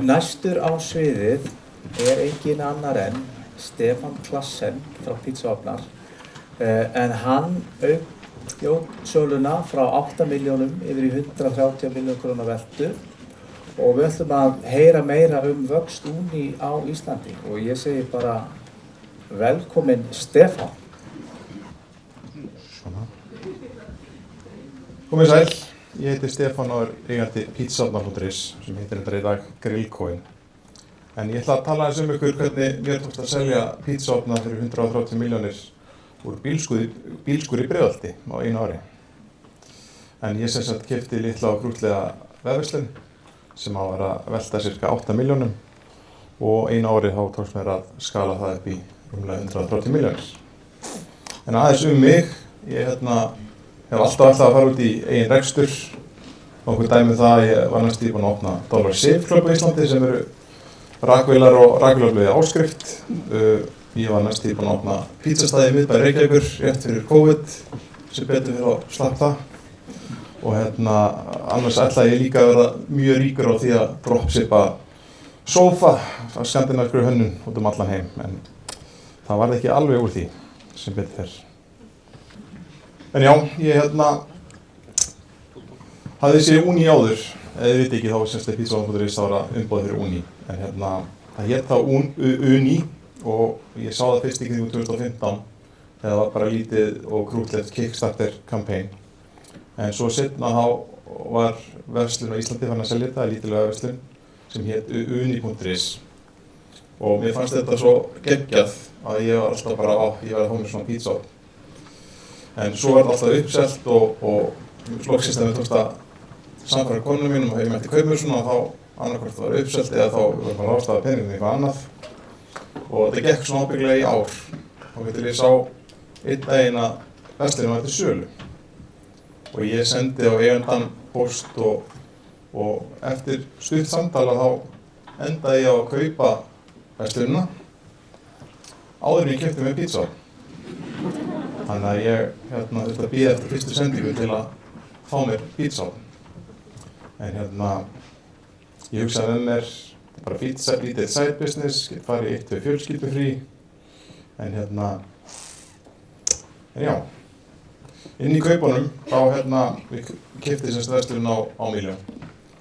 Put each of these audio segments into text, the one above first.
Næstur á sviðið engin annar en Stefán Claessen frá Pizzaofnar en hann jók söluna frá 8 milljónum yfir í 130 milljón króna veltu og við ætlum að heyra meira vöxt Uni á Íslandi og ég segi bara velkomin Stefán. Svona. Komið sæl, ég heiti Stefán og eigandi Pizzaofnar.is sem heitir þetta í dag Grillcoin. En ég ætla að tala aðeins ykkur hvernig mér tókst að selja pizzaofna fyrir 130 milljónir úr bílskúr í Breiðholti á einu ári. En ég sem sagt keypti litla og krúttlega vefverslun sem á að velta cirka 8 milljónum og einu ári þá tókst mér að skala það upp í rúmlega 130 milljónir. En aðeins mig, ég hef alltaf að fara út í eigin rekstur. Nokkuð dæmi það, ég var næst búinn að opna Dollar Shave Club á Íslandi sem eru rakvélar og rakvélarblöði áskrift. Ég var næst búinn að opna pítsastæði í miðbæ Reykjavíkur rétt fyrir COVID sem betur fyrir að slapp það. Og annars ætlaði ég líka að vera mjög ríkur á því að dropshipa sófa af skandinavískri hönnun út allan heim. En það varð ekki alveg úr því sem betur fer. En já, ég hafði séð Uni áður, eða þið viti ekki þá semst Pizzaofnar.is þá var umboðið fyrir Uni. En það hét þá Uni og ég sá það fyrst í kringum 2015 þegar það var bara lítið og krúttlegt Kickstarter campaign. En svo seinna þá var verslun á Íslandi farin að selja þetta, lítillega verslun sem hét Uni.is og mér fannst þetta svo geggjað að ég var alltaf bara ég var að fá mér svona pizzaofn. En svo var þetta alltaf uppselt og loksins þegar við tókst að samfæra konunum mínum og hefði mætti kaupa mér svona og þá annarkvort var uppselt eða þá var maður ráðstafa peningum í eitthvað annað. Og þetta gekk svona ábyggilega í ár. Og til ég sá einn daginn að verslunum var til sölu. Og ég sendi á eigandann póst og eftir stutt samtala þá endaði ég á að kaupa verslunina áður en ég keypti mér pizza. Þannig að ég þurfti að bíða eftir fyrstu sendingu til að fá mér pizza. En ég hugsaði með mér bara lítið side business, get farið 1-2 fjölskyldufrí. En já, inn í kaupunum þá við keypti semst verslun á milljón.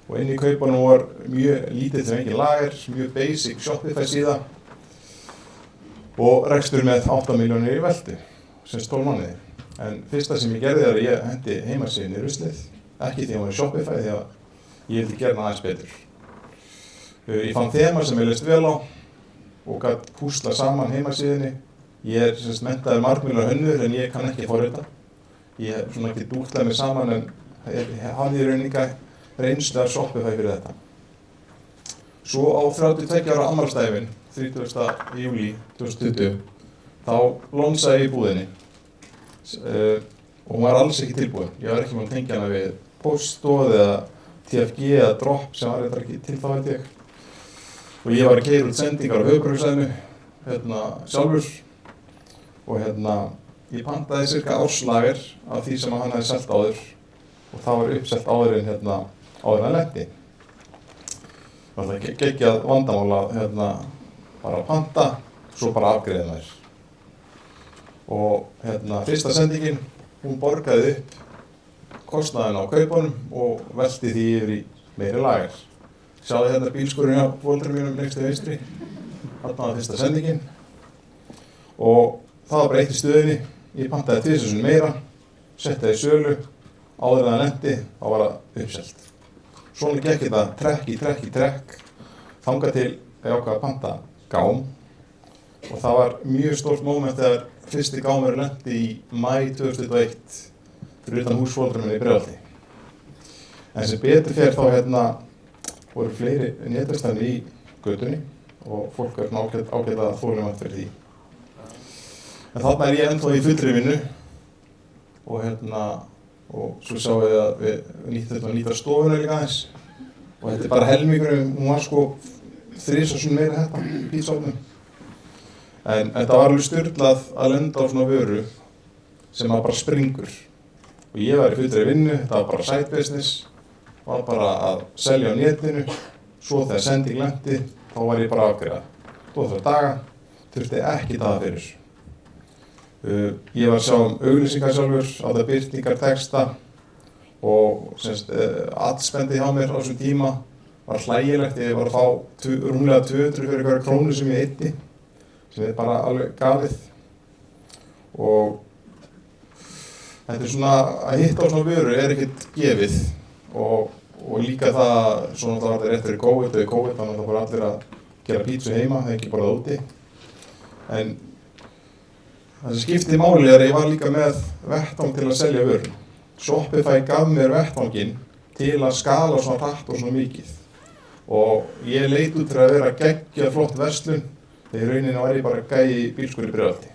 Og inn í kaupunum var mjög lítið sem engin lager, mjög basic Shopify síða og rekstur með 8 milljónir í veltu, semst 12 mánuði. En fyrsta sem ég gerði er að ég hendi heimasíðunni í ruslið, ekki því að hún er Shopify því að ég vildi gera hana aðeins betur. Ég fann þema sem ég leist vel á og gat púsla saman heimasíðunni. Ég semst menntaður margmiðlunar hönnur en ég kann ekki forrita. Ég hef svona ekki dútlað mig saman en hafði í rauninni líka reynslu af Shopify fyrir þetta. Svo á 32 ára afmælisdaginn, 30. júlí 2020, þá lonsaði ég í búðinni og hún var alls ekki tilbúin. Ég var ekki búinn að tengja hana við póststóð eða TFG eða Drop sem var eitthvað ekki til þá held ég. Og ég var að keyra út sendingar á höfuðborgarsvæðinu sjálfur og ég pantaði cirka árslager af því sem hann hafði selt áður og það var uppselt áður en hann lenti. Það var geggjað vandamál að bara panta, svo bara afgreiða þær. Og fyrsta sendingin, hún borgaði upp kostnaðinn á kaupunum og velti því yfir í meiri lager. Sjáðu bílskúrinn á foreldrum mínum lengst til vinstri. Þarna var fyrsta sendingin. Og það var bara eitt í stöðinni. Ég pantaði 2 sinnum meira, setti það í sölu, áður en það lenti, þá var það uppselt. Svona gekk þetta trekk í trekk, þangað til ég ákvað að panta gám. Og það var mjög stórt moment þegar fyrsti gámur lenti í maí 2021 fyrir utan húsforeldra minna í Breiðholti. En sem betur fer þá voru fleiri netverslunir í götunni og fólk ágætað þolinmætt fyrir því. En þarna ég ennþá í fullri vinnu og svo sá ég að við nýta stofuna líka aðeins og þetta bara helmingurinn, hún var sko 3 sinnum meira pizzaofnum. En þetta var alveg sturlað að lenda á svona vöru sem bara springur. Og ég var í fullri vinnu, þetta var bara side business, var bara að selja á netinu svo þegar sending lenti, þá var ég bara að afgreiða. 2-3 daga, þurfti ekki daga fyrir. Ég var að sjá auglýsingar sjálfur, á það birtingar texta og adspendi hjá mér á þessum tíma var hlægilegt. Ég var að fá rúmlega 200 fyrir hverja krónu sem ég eyddi, sem bara alveg galið. Og þetta svona, að hitta á svona vörur ekkert gefið og líka það, svona það var þetta rétt fyrir COVID og í COVID þannig að það voru allir að gera pítsu heima, það ekki bara úti. En það sem skipti máli er að ég var líka með vettvang til að selja vörur. Shopify gaf mér vettvanginn til að skala svona hratt og svona mikið. Og ég leit út til að vera geggjað flott verslun, þegar í rauninni var ég bara gæi í bílskúri Breiðholti.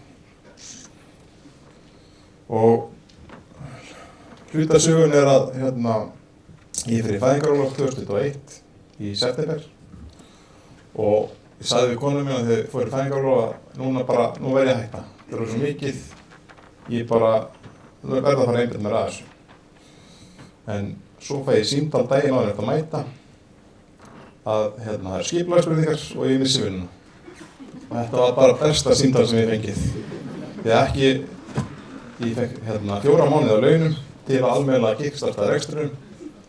Og hlutasögun er að ég fyrir fæðingarorlof 2021 í september og ég sagði við konuna mína þegar ég fór í fæðingarorlof að nú verð ég að hætta. Það er svo mikið, ég bara verð að fara að einbeita mér að þessu. En svo fæ ég símtal daginn áður en þetta mæta að það er skipulagsbreytingar og ég missi vinnuna. Og þetta var bara besta símtal sem ég fengið. Ég fekk 4 mánuði á launum til að almennilega kickstarta rekstrinum.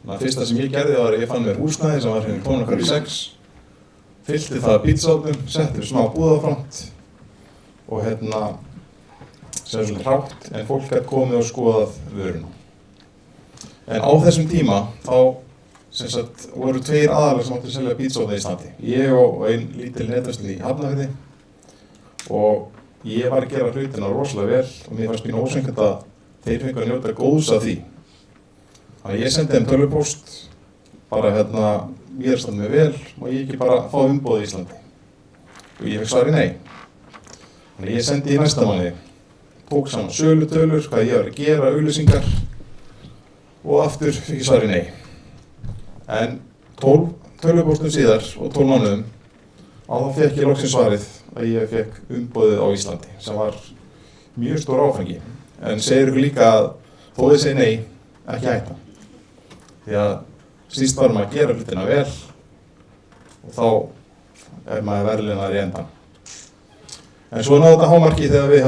Þannig að fyrsta sem ég gerði var að ég fann mér húsnæði sem var tónakar í 6. Fyllti það pítsuofnum, setti smá búðafront og sem svona hrátt, en fólk gæti komið og skoðað vöruna. En á þessum tíma þá voru 2 aðalar sem áttu að selja pítsuofna í Íslandi. Ég og ein lítil netverslun í Hafnarfirði og ég var að gera hlutina rosalega vel og mér fannst mín ósanngjarnt að þeir fengu að njóta góðs af því. Þannig að ég sendi þeim tölvupóst, bara mér standi mig vel og ég ekki bara fá umboð í Íslandi. Og ég fekk svari nei. Þannig að ég sendi í næsta mánuði, tók saman sölutölur, hvað ég var að gera, auglýsingar og aftur fikk ég svari nei. En 12 tölvupóstum síðar og 12 mánuðum þá fekk ég loksins svarið að ég fekk umboðið á Íslandi sem var mjög stór áfengi. En segir ykkur líka að þó þið segir nei, ekki hætta. Því að síst varum að gera hlutina vel og þá er maður verðlaunaður í endan. En svo náði þetta hámarki þegar við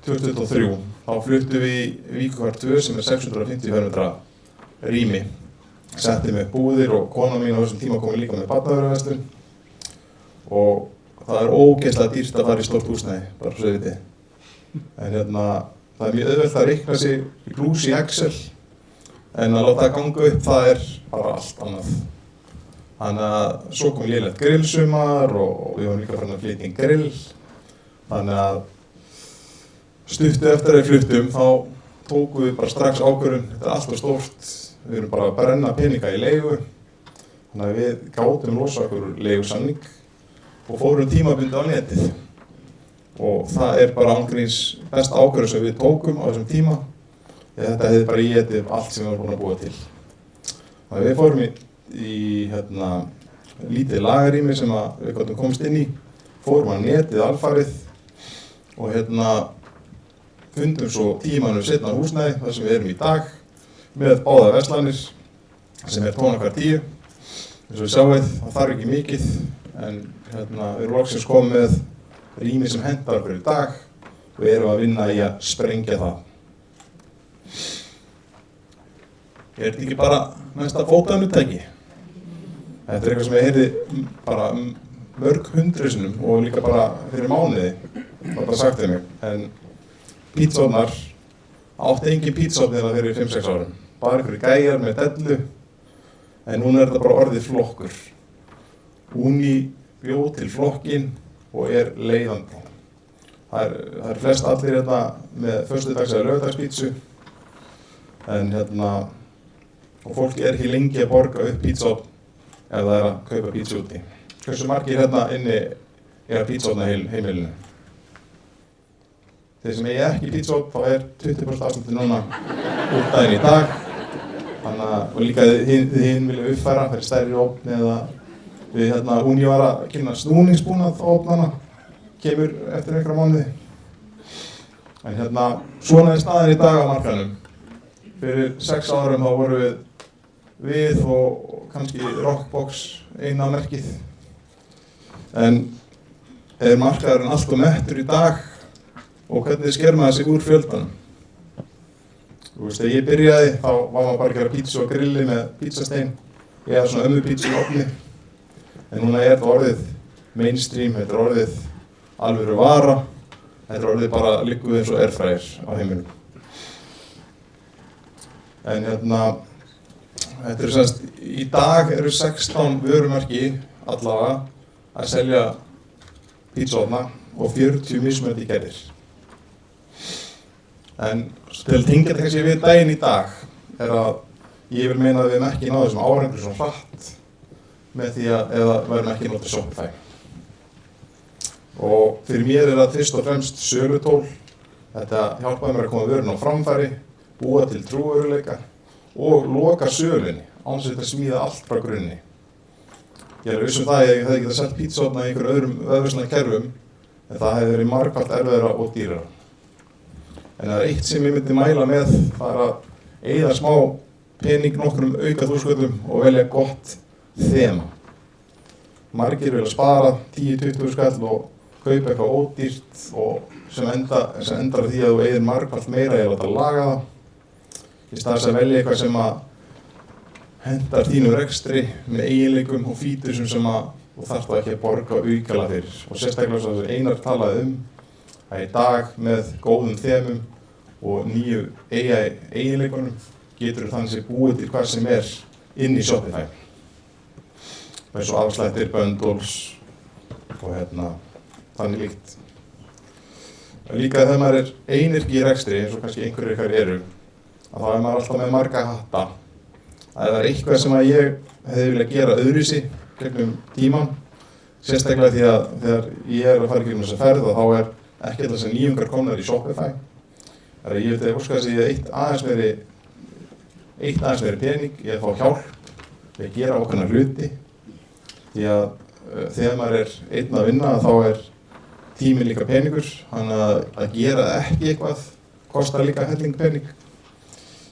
2023, þá fluttum við í Víkurkvarð 2 sem er 650 fermetra rými. Settum upp búðir og konan mín á þessum tíma komið líka með barnavöruverslun og það er ógeðslega dýrt að fara í stórt húsnæði, bara svo þið vitið. En það er mjög auðvelt að reikna sig í plús í Excel en að láta það ganga upp, það er bara allt annað. Þannig að svo kom lélegt grillsumar og við varum líka farin að flytja inn grill. Þannig að stuttu eftir að við fluttum þá tókum við bara strax ákvörðun, þetta er alltaf stórt, við erum bara að brenna peninga í leigu. Þannig að við gátum losa okkur leigusamning og fórum tímabundið á netið. Og það er bara ángríns besta ákvörðun sem við tókum á þessum tíma. Þetta hefði bara étið allt sem við varum búin að búa til. Þannig að við fórum í lítið lagarými sem við gátum komst inn í, fórum að netið alfarið og fundum svo 10 mánuðum seinna húsnæði þar sem við erum í dag með báðar verslanir sem er tónakar 10. Eins og við sjáum það þarf ekki mikið en við erum loksins komið með rými sem hentar okkur í dag og erum að vinna í að sprengja það. Er þetta ekki bara næsta fótaumutæki? Þetta er eitthvað sem ég heyrði bara mörg hundruð sinnum og líka bara fyrir mánuði, var bara sagt til mig. En pítsuofnar átti engin pítsuofn hérna fyrir 5-6 árum. Bara einhverju gæjar með dellu, en núna er þetta bara orðið flokkur. Uni bjó til flokkinn og er leiðandi. Það er flest allir hérna með föstudags- eða laugardagspítsu, en og fólk er ekki lengi að borga upp pítsuofn ef það er að kaupa pítsu úti. Hversu margir hérna inni er pítsuofn á heimilinu? Þeir sem eigi ekki pítsuofn, þá er 20% afsluti núna út daginn í dag. Og líka þið hinn vilja uppfæra fyrir stærri ofn eða við Uni var að kynna snúningsbúnað á ofnana, kemur eftir einhverja mánuði. En svona er staðan í dag á markaðnum. Fyrir 6 árum þá vorum við við og kannski Rockbox eina merkið. En markaðurinn allt mettur í dag og hvernig sker maður sig úr fjöldanum? Þú veist, þegar ég byrjaði þá var maður bara að gera pítsu á grilli með pítsastein eða svona ömmupítsu í ofni. En núna þetta orðið mainstream, þetta orðið alvöru vara, þetta orðið bara liggur eins og airfryer á heiminum. En þetta semst, í dag eru 16 vörumerki allavega að selja pítsuofna og 40 mismunandi gerðir. En til að tengja þetta kannski við daginn í dag að ég vil meina að við hefum ekki náð þessum árangri svona hratt með því að eða verðum ekki notað Shopify. Og fyrir mér það fyrst og fremst sölutól. Þetta hjálpaði mér að koma vörun á framfæri, búa til trúveruleika og loka sölunni án þess að smíða allt frá grunni. Ég er viss það að ég hefði getað selt pítsuofna í einhverjum öðrum vefverslunarkerfum en það hefði verið margfalt erfiðara og dýrara. En það eitt sem ég myndi mæla með, það að eyða smá pening nokkrum aukaþúsköldum og velja gott þema. Margir vilja spara 10-20 skall og kaupa eitthvað ódýrt og sem endar því að þú eyðir margfalt meira í að láta laga það. Í stað þess að velja eitthvað sem að hentar þínu rekstri með eiginleikum og fítursum sem að þú þarft ekki að borga aukalega fyrir. Og sérstaklega svo að Einar talaði að í dag með góðum þemum og nýju eiginleikunum getur þannig búið til hvað sem inn í Shopify. Eins og afslættir, bundles og þannig líkt. Líka þegar maður einyrki í rekstri, eins og kannski einhverjir ykkar eru, að þá maður alltaf með marga hatta. Það eitthvað sem að ég hefði viljað gera öðruvísi gegnum tímann, sérstaklega því að þegar ég að fara gegnum þessa ferð og þá ekki þessar nýjungar komnar í Shopify. Ég vildi óska þess að ég eitt aðeins meiri pening, ég að fá hjálp við að gera ákveðna hluti. Því að þegar maður einn að vinna þá tíminn líka peningur, þannig að gera ekki eitthvað kostar líka helling pening.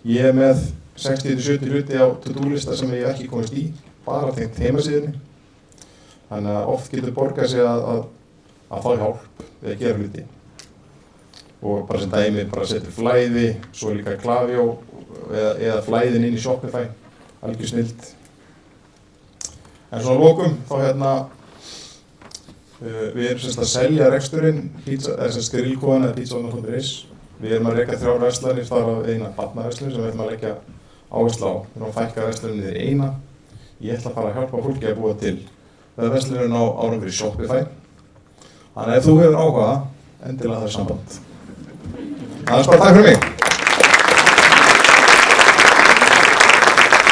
Ég með 60-70 hluti á to-do-lista sem ég ekki komist í, bara tengt heimasíðunni. Þannig að oft getur borgað sig að fá hjálp við að gera hluti. Og bara sem dæmi, bara setja flæði, svo líka Klaviyo eða flæðin inn í Shopify, algjör snilld. En svona lokum, þá við erum semst að selja reksturinn, grillkofan eða pizzaofnar.is. Við erum að reka 3 verslanir, þar af eina barnaverslun sem við ætlum að leggja áherslu á. Við erum að fækka versluninni í eina. Ég ætla að fara að hjálpa fólki að búa til verslunin á árangri Shopify. Þannig að ef þú hefur áhuga, endilega það samband. Annars bara takk fyrir mig.